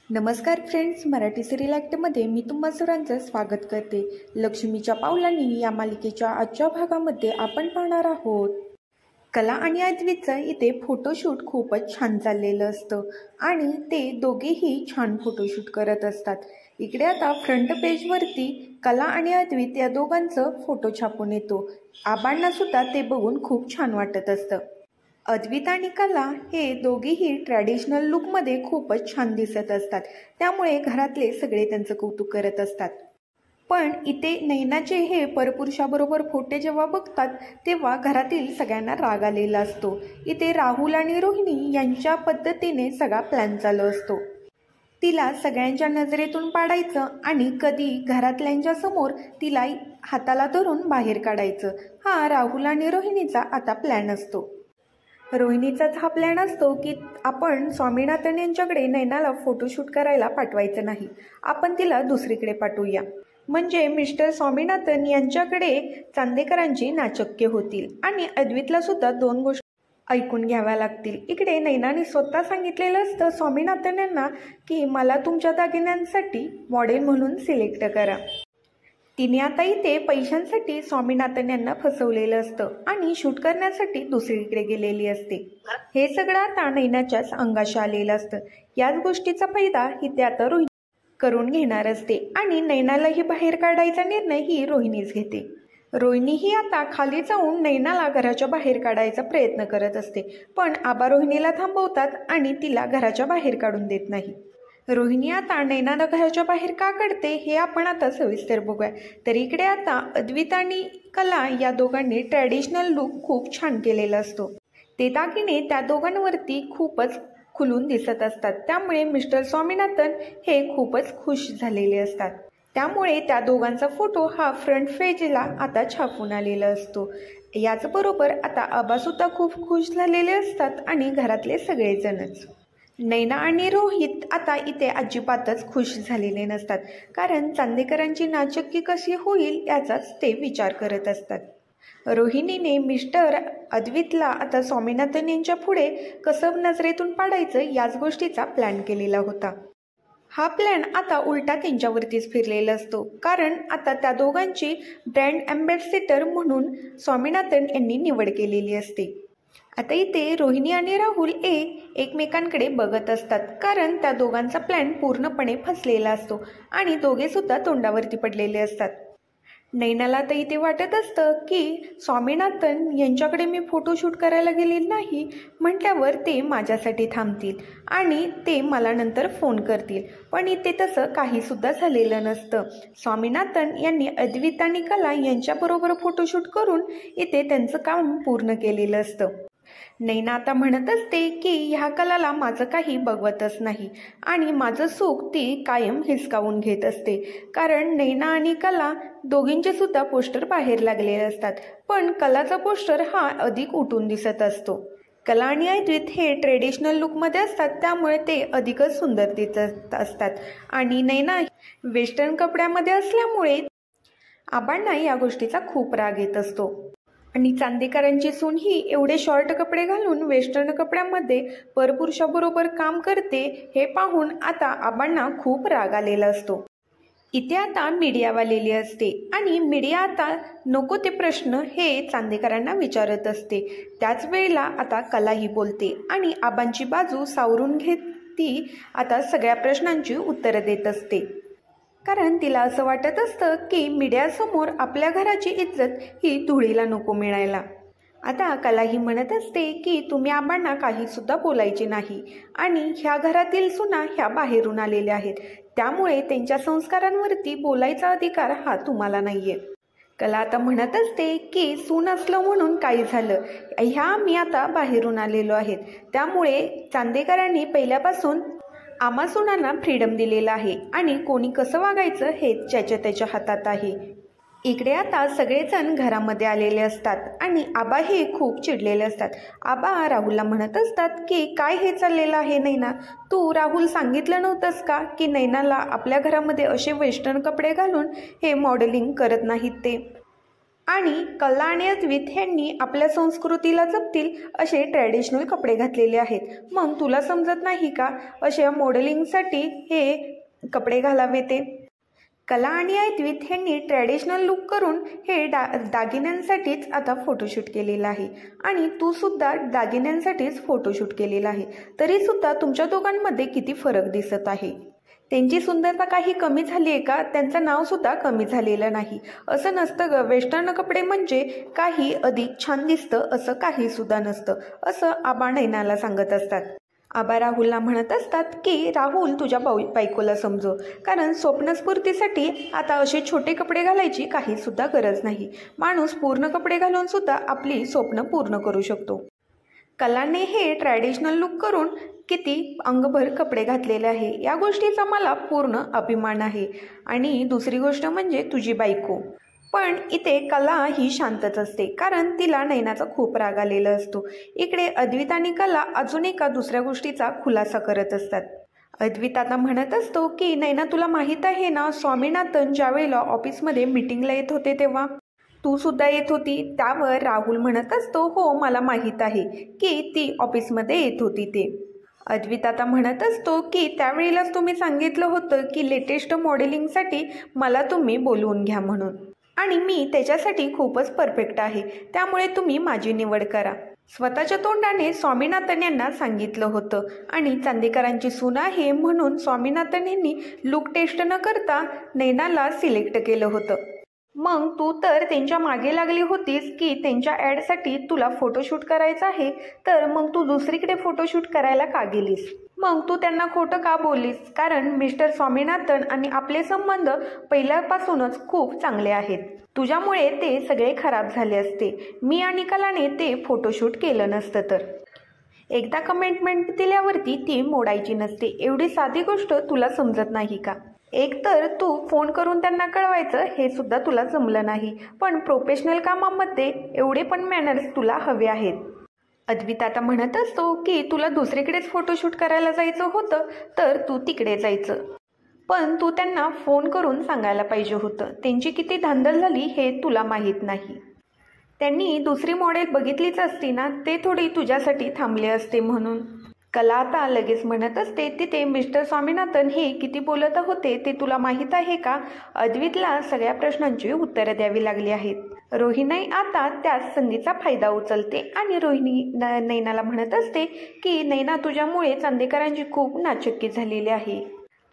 नमस्कार friends, Marathi serial ॲक्टमध्ये मी तुम्हा सर्वांचं स्वागत करते. लक्ष्मीच्या पावलांनी या मालिकेच्या आजच्या भागामध्ये आपण पाहणार आहोत. कला आणि अद्वितचं इथे फोटोशूट खूपच छान चाललेलं असतं आणि ते दोघेही छान फोटोशूट करत असतात. इकडे आता फ्रंट पेजवरती कला आणि अद्वित या दोघांचं फोटो छापून येतो. आबांना सुद्धा ते बघून खूप छान वाटत असतं. अद्वित आणि कला हे दोघेही ट्रॅडिशनल लुकमध्ये खूपच छान दिसत असतात, त्यामुळे घरातले सगळे त्यांचं कौतुक करत असतात. पण इथे नैनाचे हे परपुरुषाबरोबर फोटो जेव्हा बघतात तेव्हा घरातील सगळ्यांना राग आलेला असतो. इथे राहुल आणि रोहिणी यांच्या पद्धतीने सगळा प्लॅन चालू असतो. तिला सगळ्यांच्या नजरेतून पाडायचं आणि कधी घरातल्यांच्या समोर तिला हाताला धरून बाहेर काढायचं, हा राहुल आणि रोहिणीचा आता प्लॅन असतो. रोहिणीचाच हा प्लॅन असतो की आपण स्वामीनाथन यांच्याकडे नैनाला फोटोशूट करायला पाठवायचं नाही, आपण तिला दुसरीकडे पाठवूया, म्हणजे मिस्टर स्वामीनाथन यांच्याकडे चांदेकरांची नाचक्के होतील आणि अद्वितला सुद्धा दोन गोष्टी ऐकून घ्याव्या लागतील. इकडे नैनाने स्वतः सांगितलेलं असतं स्वामीनाथन यांना की मला तुमच्या दागिन्यांसाठी मॉडेल म्हणून सिलेक्ट करा. तिने आता इथे पैशांसाठी स्वामीनाथन यांना फसवलेलं असतं आणि शूट करण्यासाठी दुसरीकडे गेलेली असते. हे सगळं आता नैनाच्याच अंगाशी आलेलं असतं. याच गोष्टीचा फायदा इथे आता रोहिणी करून घेणार असते आणि नैनालाही बाहेर काढायचा निर्णय ही रोहिणीच घेते. रोहिणी ही आता खाली जाऊन नैनाला घराच्या बाहेर काढायचा प्रयत्न करत असते, पण आबा रोहिणीला थांबवतात आणि तिला घराच्या बाहेर काढून देत नाही. रोहिणी आता नैनाला घराच्या बाहेर का काढते हे आपण आता सविस्तर बघूया. तर इकडे आता अद्वित आणि कला या दोघांनी ट्रॅडिशनल लुक खूप छान केलेला असतो. ते दागिने त्या दोघांवरती खूपच खुलून दिसत असतात, त्यामुळे मिस्टर स्वामीनाथन हे खूपच खुश झालेले असतात. त्यामुळे त्या दोघांचा फोटो हा फ्रंट पेजला आता छापून आलेला असतो. याचबरोबर आता आबासुद्धा खूप खुश झालेले असतात आणि घरातले सगळेजणच. नैना आणि रोहित आता इथे अजिबातच खुश झालेले नसतात, कारण चांदेकरांची नाचक्की कशी होईल याचाच ते विचार करत असतात. रोहिणीने मिस्टर अद्वितला आता स्वामीनाथन यांच्या पुढे कसं नजरेतून पाडायचं याच गोष्टीचा प्लॅन केलेला होता. हा प्लॅन आता उलटा त्यांच्यावरतीच फिरलेला असतो, कारण आता त्या दोघांची ब्रँड अँबॅसेडर म्हणून स्वामीनाथन यांनी निवड केलेली असते. आता इथे रोहिणी आणि राहुल एकमेकांकडे बघत असतात, कारण त्या दोघांचा प्लॅन पूर्णपणे फसलेला असतो आणि दोघे सुद्धा तोंडावरती पडलेले असतात. नैनाला तर इथे वाटत असतं की स्वामीनाथन यांच्याकडे मी फोटोशूट करायला गेले नाही म्हटल्यावर ते माझ्यासाठी थांबतील आणि ते मला नंतर फोन करतील, पण इथे तसं काहीसुद्धा झालेलं नसतं. स्वामीनाथन यांनी अद्वित आणि कला यांच्याबरोबर फोटोशूट करून इथे त्यांचं काम पूर्ण केलेलं असतं. नैना आता म्हणत असते की ह्या कलाला माझं काही बघवतच नाही आणि माझं सुख ती कायम हिसकावून घेत असते, कारण नैना आणि कला दोघींचे सुद्धा पोस्टर बाहेर लागलेले असतात, पण कलाचा पोस्टर हा अधिक उठून दिसत असतो. कला आणि अद्वित हे ट्रेडिशनल लुकमध्ये असतात, त्यामुळे ते अधिकच सुंदर दिसत असतात आणि नैना वेस्टर्न कपड्यामध्ये असल्यामुळे आबांना या गोष्टीचा खूप राग येत असतो. आणि चांदेकरांची सून ही एवढे शॉर्ट कपडे घालून वेस्टर्न कपड्यामध्ये परपुरुषाबरोबर काम करते हे पाहून आता आबांना खूप राग आलेला असतो. इथे आता मीडिया आलेली असते आणि मीडिया आता नको ते प्रश्न हे चांदेकरांना विचारत असते. त्याच वेळेला आता कलाही बोलते आणि आबांची बाजू सावरून घेत ती आता सगळ्या प्रश्नांची उत्तरं देत असते, कारण तिला असं वाटत असतं की मीडियासमोर आपल्या घराची इज्जत ही धुळीला नको मिळायला. आता कलाही म्हणत असते की तुम्ही आबांना काहीसुद्धा बोलायचे नाही आणि ह्या घरातील सुना ह्या बाहेरून आलेल्या आहेत, त्यामुळे त्यांच्या संस्कारांवरती बोलायचा अधिकार हा तुम्हाला नाहीये. कला आता म्हणत असते की सून असलं म्हणून काही झालं, ह्या मी आता बाहेरून आलेलो आहेत, त्यामुळे चांदेकरांनी पहिल्यापासून आम्हा सुनांना फ्रीडम दिलेला आहे आणि कोणी कसं वागायचं हे ज्याच्या त्याच्या हातात आहे. इकडे आता सगळेजण घरामध्ये आलेले असतात आणि आबा हे खूप चिडलेले असतात. आबा राहुलला म्हणत असतात की काय हे चाललेलं आहे नैना, तू राहुल सांगितलं नव्हतंस का की नैनाला आपल्या घरामध्ये असे वेस्टर्न कपडे घालून हे मॉडेलिंग करत नाहीत ते. आणि कला आणि अद्वित यांनी आपल्या संस्कृतीला जपतील असे ट्रॅडिशनल कपडे घातलेले आहेत। मग तुला समजत नाही का अशा मॉडेलिंगसाठी हे कपडे घालावे ते? कला आणि अद्वित यांनी ट्रॅडिशनल लुक करून हे दागिन्यांसाठीच आता फोटोशूट केलेलं आहे आणि तू सुद्धा दागिन्यांसाठीच फोटोशूट केलेला आहे। तरी सुद्धा तुमच्या दोघांमध्ये किती फरक दिसत आहे। त्यांची सुंदरता काही कमी झाली आहे का? त्यांचं नाव सुद्धा कमी झालेलं नाही। असं नसतं ग, वेस्टर्न कपडे म्हणजे काही अधिक छान दिसतं असं काही सुद्धा नसतं, असं आबा नैनाला सांगत असतात। आबा राहुलला म्हणत असतात की राहुल तुझ्या बायकोला समजव, कारण स्वप्नस्फूर्तीसाठी आता असे छोटे कपडे घालायची काही सुद्धा गरज नाही। माणूस पूर्ण कपडे घालून सुद्धा आपली स्वप्न पूर्ण करू शकतो। कलाने हे ट्रॅडिशनल लुक करून किती अंगभर कपडे घातलेले आहे, या गोष्टीचा मला पूर्ण अभिमान आहे। आणि दुसरी गोष्ट म्हणजे तुझी बायको। पण इथे कला ही शांतच असते, कारण तिला नैनाचा खूप राग आलेला असतो। इकडे अद्वित आणि कला अजून एका दुसऱ्या गोष्टीचा खुलासा करत असतात। अद्वित आता म्हणत असतो की नैना तुला माहीत आहे ना, स्वामीनाथन ज्या वेळेला ऑफिसमध्ये मीटिंगला येत होते तेव्हा तू सुद्धा येत होती। त्यावर राहुल म्हणत असतो हो मला माहीत आहे की ती ऑफिसमध्ये येत होती ते। अद्वित आता म्हणत असतो की त्यावेळेलाच तुम्ही सांगितलं होतं की लेटेस्ट मॉडेलिंगसाठी मला तुम्ही बोलवून घ्या म्हणून, आणि मी त्याच्यासाठी खूपच परफेक्ट आहे, त्यामुळे तुम्ही माझी निवड करा। स्वतःच्या तोंडाने स्वामीनाथन यांना सांगितलं होतं आणि चांदेकरांची सून आहे म्हणून स्वामीनाथन यांनी लुक टेस्ट न करता नैनाला सिलेक्ट केलं होतं। मग तू तर त्यांच्या मागे लागली होतीस की त्यांच्या ॲडसाठी तुला फोटोशूट करायचं आहे, तर मग तू दुसरीकडे फोटोशूट करायला का गेलीस? मग तू त्यांना खोटं का बोललीस? कारण मिस्टर स्वामीनाथन आणि आपले संबंध पहिल्यापासूनच खूप चांगले आहेत। तुझ्यामुळे ते सगळे खराब झाले असते। मी आणि कलाने ते फोटोशूट केलं नसतं तर। एकदा कमिटमेंट दिल्यावरती ती मोडायची नसते, एवढी साधी गोष्ट तुला समजत नाही का? एक तर तू फोन करून त्यांना कळवायचं हे सुद्धा तुला जमलं नाही, पण प्रोफेशनल कामामध्ये एवढे पण मॅनर्स तुला हवे आहेत। अद्वित आता म्हणत असतो की तुला दुसरीकडेच फोटोशूट करायला जायचं होतं तर तू तिकडे जायचं, पण तू त्यांना फोन करून सांगायला पाहिजे होतं। त्यांची किती धांदल झाली हे तुला माहीत नाही। त्यांनी दुसरी मॉडेल बघितलीच असती ना, ते थोडी तुझ्यासाठी थांबले असते म्हणून। कला आता लगेच म्हणत असते तिथे मिस्टर स्वामीनाथन हे किती बोलत होते ते तुला माहीत आहे का? अद्वितला सगळ्या प्रश्नांची उत्तरं द्यावी लागली आहेत। रोहिणी आता त्या संधीचा फायदा उचलते आणि रोहिणी नैनाला म्हणत असते की नैना तुझ्यामुळे चांदेकरांची खूप नाचक्की झालेली आहे।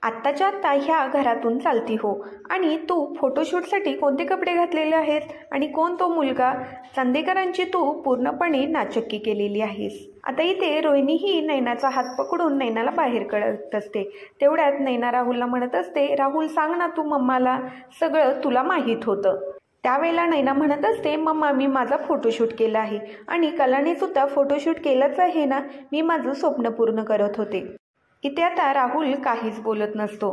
आत्ताच्या आत्ता ह्या घरातून चालती हो, आणि तू फोटोशूटसाठी कोणते कपडे घातलेले आहेत आणि कोण तो मुलगा? चांदेकरांची तू पूर्णपणे नाचक्की केलेली आहेस। आता इथे रोहिणी ही नैनाचा हात पकडून नैनाला बाहेर काढत असते। तेवढ्यात नैना राहुलला म्हणत असते राहुल सांग ना तू मम्माला, सगळं तुला माहीत होतं। त्यावेळेला नैना म्हणत असते मम्मा मी माझा फोटोशूट केला आहे आणि कलाने सुद्धा फोटोशूट केलंच आहे ना, मी माझं स्वप्न पूर्ण करत होते। इथे आता राहुल काहीच बोलत नसतो।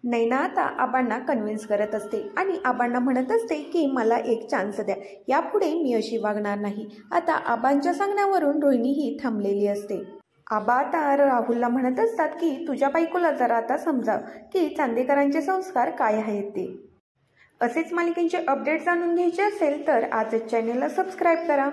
नैना आता आबांना कन्व्हिन्स करत असते आणि आबांना म्हणत असते की मला एक चान्स द्या, यापुढे मी अशी वागणार नाही। आता आबांच्या सांगण्यावरून रोहिणी ही थांबलेली असते। आबा आता राहुलला म्हणत असतात की तुझ्या बायकोला जरा आता समजाव की चांदेकरांचे संस्कार काय आहेत ते। असेच मालिकेचे अपडेट जाणून घ्यायचे असेल तर आजच चॅनेलला सबस्क्राईब करा।